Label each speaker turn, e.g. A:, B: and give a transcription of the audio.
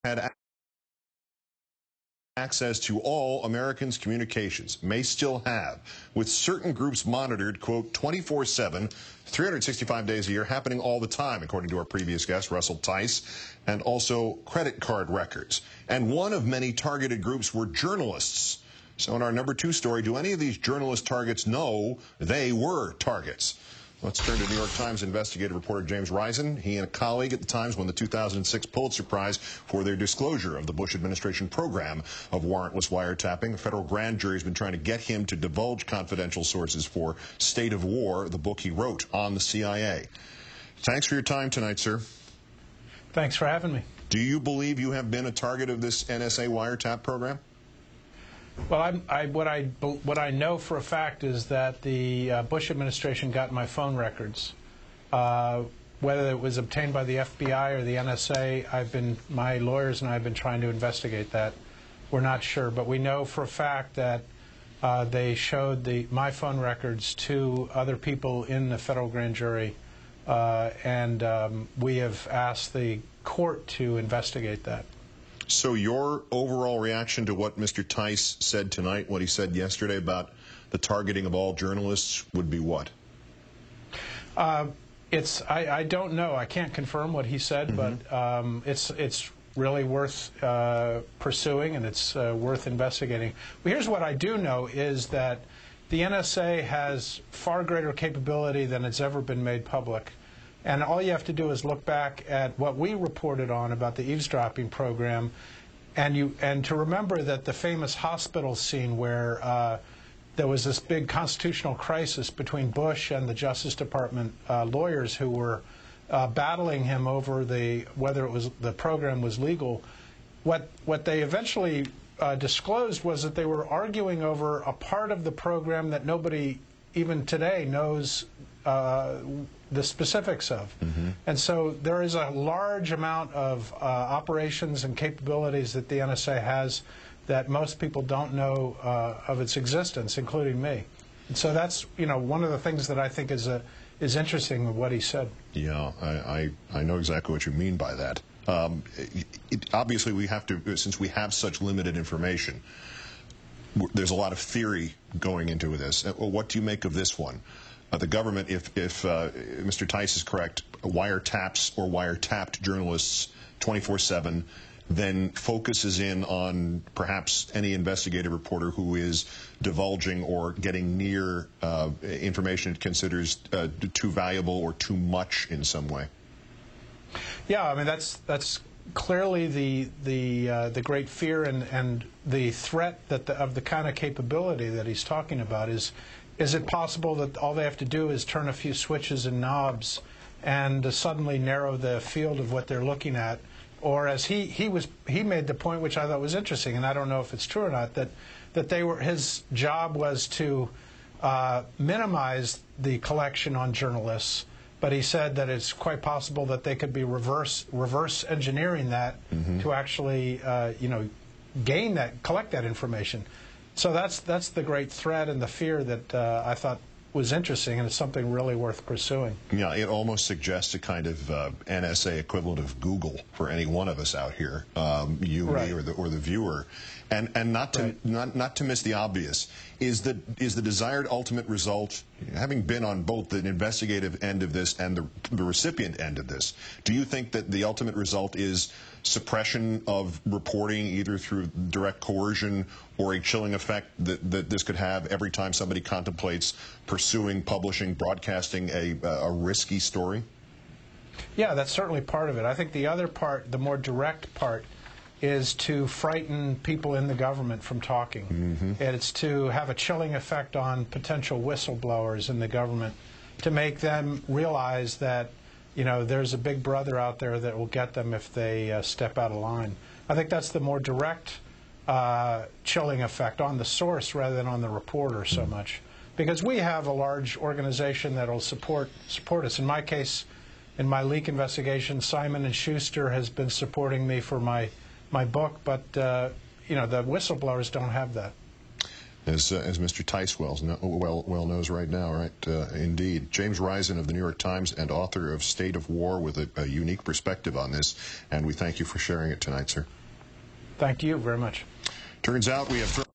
A: had access to all Americans' communications, may still have, with certain groups monitored, quote, 24/7, 365 days a year, happening all the time, according to our previous guest, Russell Tice, and also credit card records. And one of many targeted groups were journalists. So in our number 2 story, do any of these journalist targets know they were targets? Let's turn to New York Times investigative reporter James Risen. He and a colleague at the Times won the 2006 Pulitzer Prize for their disclosure of the Bush administration program of warrantless wiretapping. The federal grand jury has been trying to get him to divulge confidential sources for State of War, the book he wrote on the CIA. Thanks for your time tonight, sir.
B: Thanks for having me.
A: Do you believe you have been a target of this NSA wiretap program?
B: Well, what I know for a fact is that the Bush administration got my phone records. Whether it was obtained by the FBI or the NSA, my lawyers and I have been trying to investigate that. We're not sure, but we know for a fact that they showed my phone records to other people in the federal grand jury, and we have asked the court to investigate that.
A: So your overall reaction to what Mr. Tice said tonight, what he said yesterday about the targeting of all journalists, would be what?
B: I don't know. I can't confirm what he said, but it's really worth pursuing, and it's worth investigating. Well, here's what I do know is that the NSA has far greater capability than it's ever been made public. And all you have to do is look back at what we reported on about the eavesdropping program, and to remember that the famous hospital scene where there was this big constitutional crisis between Bush and the Justice Department lawyers who were battling him over whether the program was legal. What they eventually disclosed was that they were arguing over a part of the program that nobody even today knows the specifics of. And so there is a large amount of operations and capabilities that the NSA has that most people don't know of its existence, including me. And so that's, one of the things that I think is interesting of what he said.
A: Yeah, I know exactly what you mean by that. Obviously, we have to, since we have such limited information, there's a lot of theory going into this. What do you make of this one? The government, if Mr. Tice is correct, wiretaps or wiretapped journalists 24/7, then focuses in on perhaps any investigative reporter who is divulging or getting near information it considers too valuable or too much in some way.
B: Yeah, I mean that's clearly the great fear and the threat of the kind of capability that he's talking about is it possible that all they have to do is turn a few switches and knobs and suddenly narrow the field of what they're looking at? Or as he made the point, which I thought was interesting, and I don't know if it's true or not, that his job was to minimize the collection on journalists, but he said that it's quite possible that they could be reverse engineering that to actually collect that information. So that's the great threat and the fear that I thought was interesting, and it's something really worth pursuing.
A: Yeah, it almost suggests a kind of NSA equivalent of Google for any one of us out here, you,
B: right,
A: me, or the viewer, and not to miss the obvious. Is the desired ultimate result, having been on both the investigative end of this and the recipient end of this, do you think that the ultimate result is suppression of reporting, either through direct coercion or a chilling effect that this could have every time somebody contemplates pursuing, publishing, broadcasting a risky story?
B: Yeah, that's certainly part of it. I think the other part, the more direct part, is to frighten people in the government from talking. And it's to have a chilling effect on potential whistleblowers in the government, to make them realize that there's a big brother out there that will get them if they step out of line. I think that's the more direct chilling effect on the source rather than on the reporter so much. Because we have a large organization that will support us. In my case, in my leak investigation, Simon & Schuster has been supporting me for my book, but the whistleblowers don't have that.
A: as Mr. Tice well knows right now, right? Indeed. James Risen of the New York Times and author of State of War with a unique perspective on this, and we thank you for sharing it tonight, sir.
B: Thank you very much.
A: Turns out we have